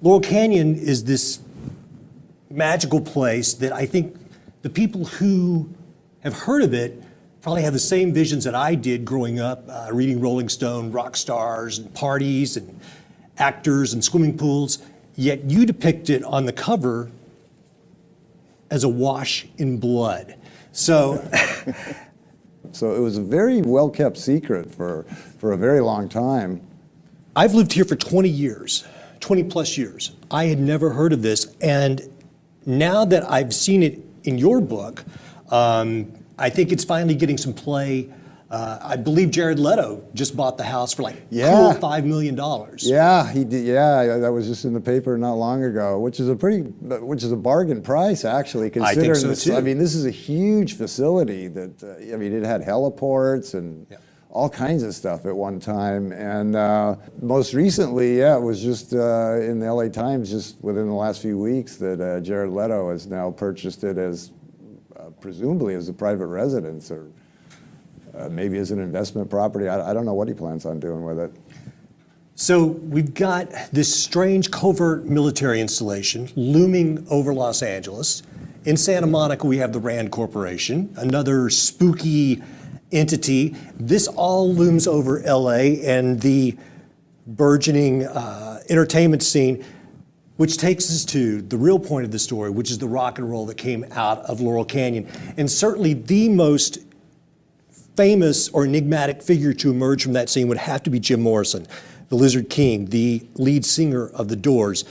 Laurel Canyon is this magical place that I think the people who have heard of it probably have the same visions that I did growing up, reading Rolling Stone, rock stars and parties and actors and swimming pools, yet you depict it on the cover as a wash in blood. So, so it was a very well-kept secret for a very long time. I've lived here for 20 years, 20 plus years. I had never heard of this, and now that I've seen it in your book, I think it's finally getting some play. I believe Jared Leto just bought the house for like cool $5 million. Yeah, he did. Yeah, that was just in the paper not long ago, which is a bargain price actually. Considering I think so too. I mean, this is a huge facility that I mean, it had heliports and all kinds of stuff at one time. And most recently, it was just in the LA Times just within the last few weeks that Jared Leto has now purchased it as presumably as a private residence or maybe as an investment property. I don't know what he plans on doing with it. So we've got this strange covert military installation looming over Los Angeles. In Santa Monica, we have the Rand Corporation, another spooky entity. This all looms over LA and the burgeoning entertainment scene, which takes us to the real point of the story, which is the rock and roll that came out of Laurel Canyon. And certainly the most famous or enigmatic figure to emerge from that scene would have to be Jim Morrison, the Lizard King, the lead singer of The Doors.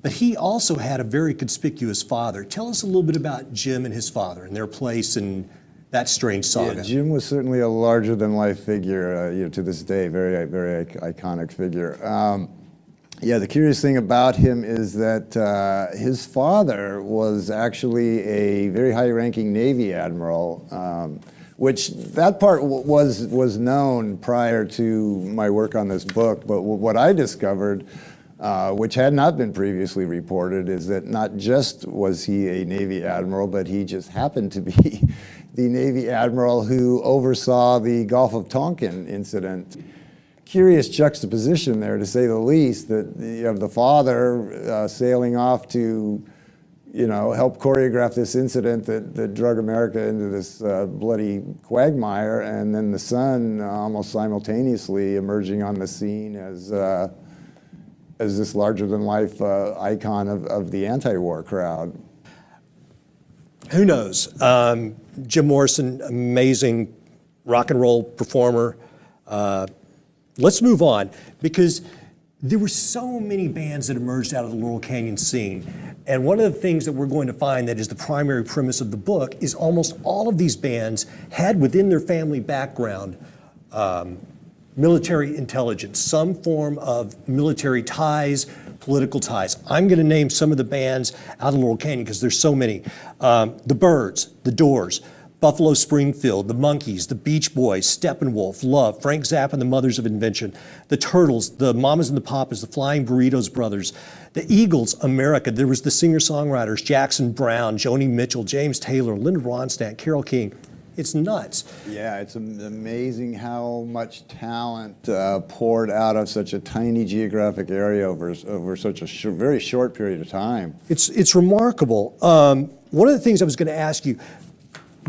But he also had a very conspicuous father. Tell us a little bit about Jim and his father and their place in that strange saga. Yeah, Jim was certainly a larger-than-life figure, to this day, very, very iconic figure. Yeah, the curious thing about him is that his father was actually a very high-ranking Navy admiral, which that part was known prior to my work on this book. But what I discovered, which had not been previously reported, is that not just was he a Navy admiral, but he just happened to be the Navy admiral who oversaw the Gulf of Tonkin incident. Curious juxtaposition there, to say the least, that you have the father sailing off to, help choreograph this incident that drug America into this bloody quagmire, and then the son almost simultaneously emerging on the scene as this larger-than-life icon of the anti-war crowd. Who knows? Jim Morrison, amazing rock and roll performer. Let's move on, because there were so many bands that emerged out of the Laurel Canyon scene. And one of the things that we're going to find that is the primary premise of the book is almost all of these bands had within their family background military intelligence, some form of military ties, political ties. I'm going to name some of the bands out of Laurel Canyon because there's so many. The Byrds, The Doors, Buffalo Springfield, the Monkees, the Beach Boys, Steppenwolf, Love, Frank Zappa and the Mothers of Invention, the Turtles, the Mamas and the Papas, the Flying Burritos Brothers, the Eagles, America. There was the singer-songwriters, Jackson Browne, Joni Mitchell, James Taylor, Linda Ronstadt, Carole King. It's nuts. Yeah, it's amazing how much talent poured out of such a tiny geographic area over such a very short period of time. It's remarkable. One of the things I was going to ask you,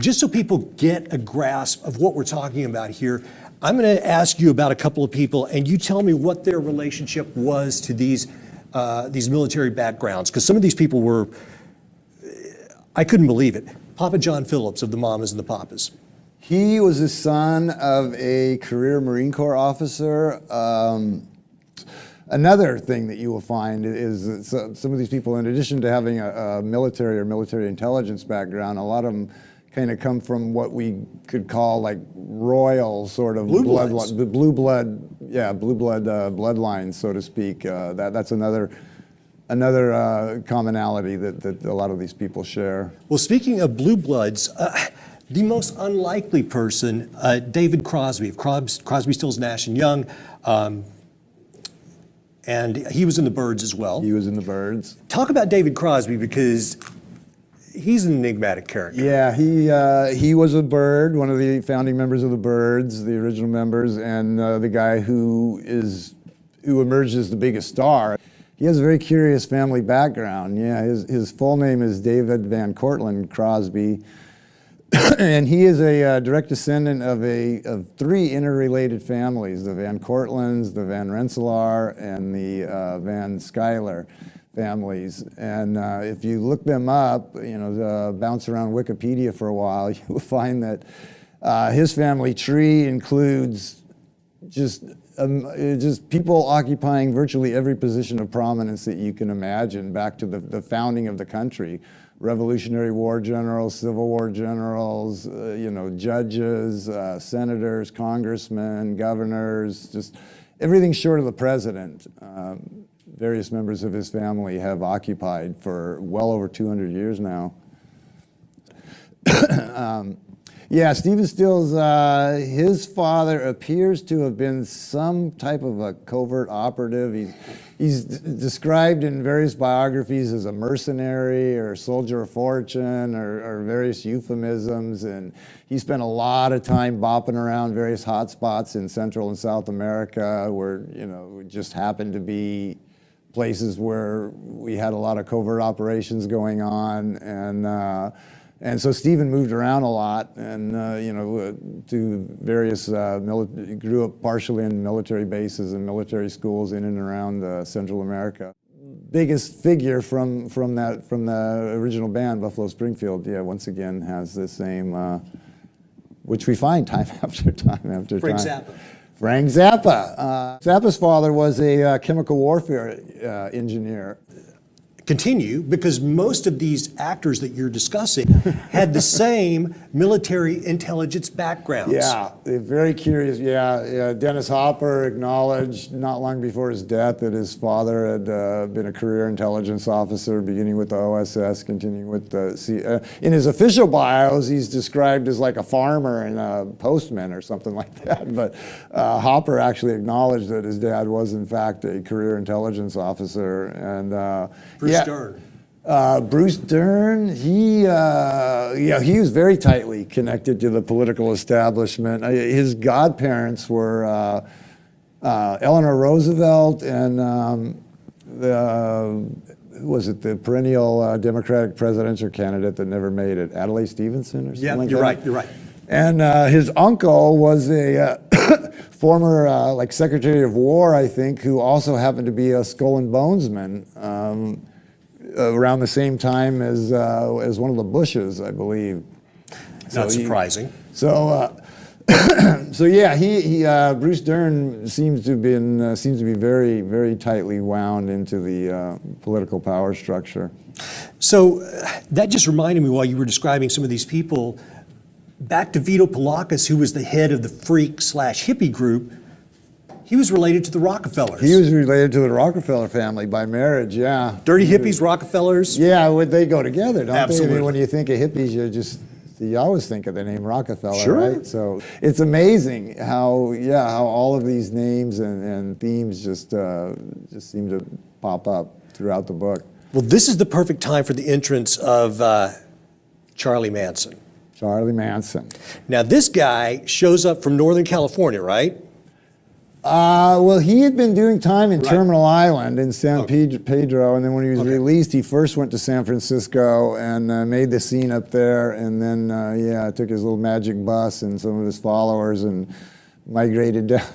just so people get a grasp of what we're talking about here, I'm going to ask you about a couple of people, and you tell me what their relationship was to these military backgrounds, because some of these people were, I couldn't believe it. Papa John Phillips of the Mamas and the Papas. He was the son of a career Marine Corps officer. Another thing that you will find is that some of these people, in addition to having a military or military intelligence background, a lot of them kind of come from what we could call like royal sort of blue blood bloodlines, so to speak. That's another commonality that a lot of these people share. Well, speaking of blue bloods, the most unlikely person, David Crosby of Crosby, Stills, Nash and Young, and he was in the Byrds as well. He was in the Byrds. Talk about David Crosby, because he's an enigmatic character. Yeah, he was a Byrd, one of the founding members of the Byrds, the original members, and the guy who is who emerged as the biggest star. He has a very curious family background. Yeah, his full name is David Van Cortlandt Crosby, and he is a direct descendant of three interrelated families: the Van Cortlandts, the Van Rensselaer, and the Van Schuyler families. And if you look them up, bounce around Wikipedia for a while, you'll find that his family tree includes just people occupying virtually every position of prominence that you can imagine, back to the founding of the country. Revolutionary War generals, Civil War generals, judges, senators, congressmen, governors, just everything short of the president. Various members of his family have occupied for well over 200 years now. Yeah, Stephen Stills, his father appears to have been some type of a covert operative. He's described in various biographies as a mercenary or soldier of fortune or various euphemisms, and he spent a lot of time bopping around various hot spots in Central and South America where, just happened to be places where we had a lot of covert operations going on, and so Stephen moved around a lot, and to various grew up partially in military bases and military schools in and around Central America. Biggest figure from the original band, Buffalo Springfield, once again has the same, which we find time after time after Frank time. Zappa. Frank Zappa. Zappa's father was a chemical warfare engineer. Continue, because most of these actors that you're discussing had the same military intelligence backgrounds. Yeah, they're very curious. Yeah, Dennis Hopper acknowledged not long before his death that his father had been a career intelligence officer, beginning with the OSS, continuing with the in his official bios, he's described as like a farmer and a postman or something like that. But Hopper actually acknowledged that his dad was in fact a career intelligence officer. And Bruce Dern. Bruce Dern, he was very tightly connected to the political establishment. His godparents were Eleanor Roosevelt and who was it, the perennial Democratic presidential candidate that never made it, Adlai Stevenson or something like that? You're right. And his uncle was a former Secretary of War, I think, who also happened to be a Skull and Bonesman. Around the same time as one of the Bushes, I believe. Not surprising. Bruce Dern seems to be very, very tightly wound into the political power structure. So that just reminded me, while you were describing some of these people, back to Vito Paulekas, who was the head of the freak/hippie group. He was related to the Rockefellers. He was related to the Rockefeller family by marriage, yeah. Dirty hippies, Rockefellers. Yeah, they go together, don't Absolutely. they? I mean, when you think of hippies, you always think of the name Rockefeller, Sure. right? So it's amazing how all of these names and themes just seem to pop up throughout the book. Well, this is the perfect time for the entrance of Charlie Manson. Charlie Manson. Now, this guy shows up from Northern California, right? Well, he had been doing time in Terminal Island in San Pedro, and then when he was released, he first went to San Francisco and made the scene up there, and then, took his little magic bus and some of his followers and migrated down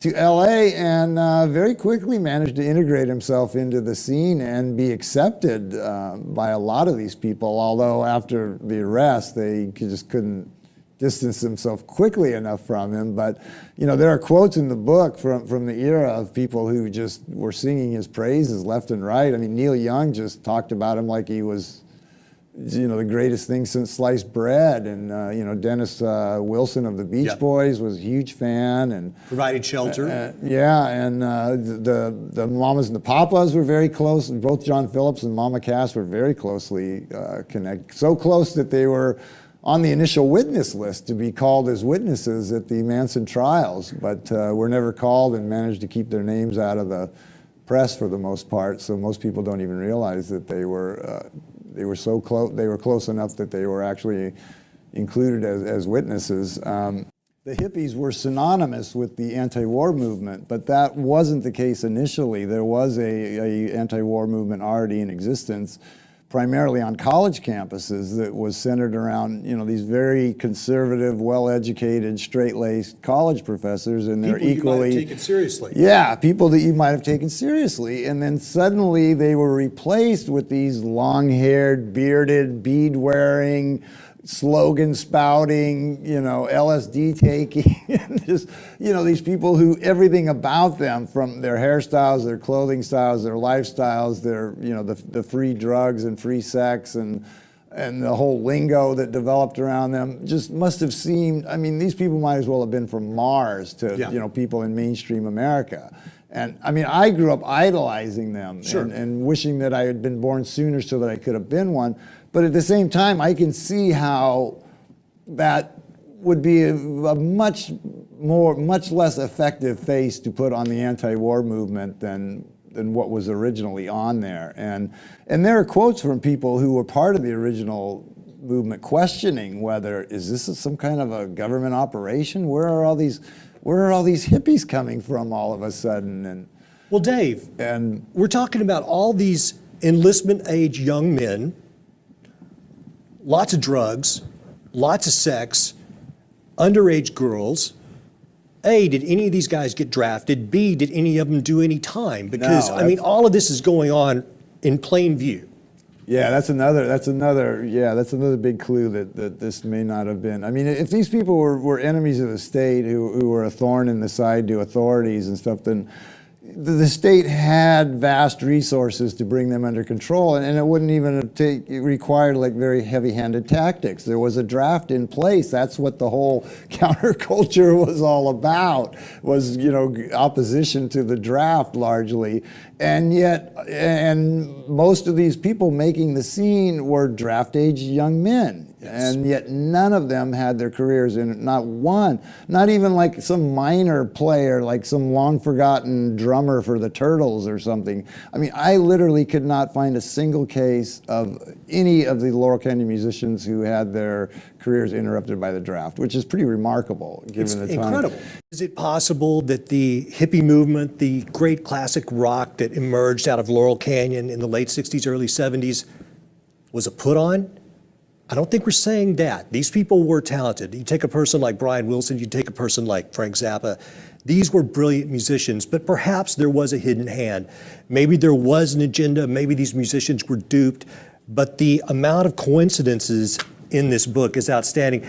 to LA, and very quickly managed to integrate himself into the scene and be accepted by a lot of these people, although after the arrest, they just couldn't distance themselves quickly enough from him. But there are quotes in the book from the era of people who just were singing his praises left and right. I mean, Neil Young just talked about him like he was the greatest thing since sliced bread, and Dennis Wilson of the Beach Boys was a huge fan and provided shelter. And the Mamas and the Papas were very close, and both John Phillips and Mama Cass were very closely connected, so close that they were on the initial witness list to be called as witnesses at the Manson trials, but were never called and managed to keep their names out of the press for the most part. So most people don't even realize that they were so close. They were close enough that they were actually included as witnesses. the hippies were synonymous with the anti-war movement, but that wasn't the case initially. There was a anti-war movement already in existence, primarily on college campuses, that was centered around, you know, these very conservative, well-educated, straight-laced college professors, and they're People equally... you might have taken seriously. Yeah, people that you might have taken seriously. And then suddenly they were replaced with these long-haired, bearded, bead-wearing, slogan spouting, you know, LSD taking, just, you know, these people who everything about them, from their hairstyles, their clothing styles, their lifestyles, their, you know, the free drugs and free sex and the whole lingo that developed around them just must have seemed, I mean, these people might as well have been from Mars to, you know, people in mainstream America. And I mean, I grew up idolizing them and wishing that I had been born sooner so that I could have been one. But at the same time, I can see how that would be a much less effective face to put on the anti-war movement than what was originally on there. And there are quotes from people who were part of the original movement questioning whether, is this some kind of a government operation? Where are all these hippies coming from all of a sudden? And well, Dave, we're talking about all these enlistment age young men, lots of drugs, lots of sex, underage girls. A, did any of these guys get drafted? B, did any of them do any time? Because, no, I mean, all of this is going on in plain view. Yeah, that's another big clue that this may not have been. I mean, if these people were enemies of the state who were a thorn in the side to authorities and stuff, then the state had vast resources to bring them under control, and it wouldn't even have required like very heavy-handed tactics. There was a draft in place. That's what the whole counterculture was all about, was, you know, opposition to the draft largely. And yet, and most of these people making the scene were draft-age young men. Yes. And yet none of them had their careers in it, not one. Not even like some minor player, like some long-forgotten drummer for the Turtles or something. I mean, I literally could not find a single case of any of the Laurel Canyon musicians who had their careers interrupted by the draft, which is pretty remarkable given the time. It's incredible. Is it possible that the hippie movement, the great classic rock that emerged out of Laurel Canyon in the late 60s, early 70s, was a put-on? I don't think we're saying that. These people were talented. You take a person like Brian Wilson, you take a person like Frank Zappa. These were brilliant musicians, but perhaps there was a hidden hand. Maybe there was an agenda, maybe these musicians were duped, but the amount of coincidences in this book is outstanding.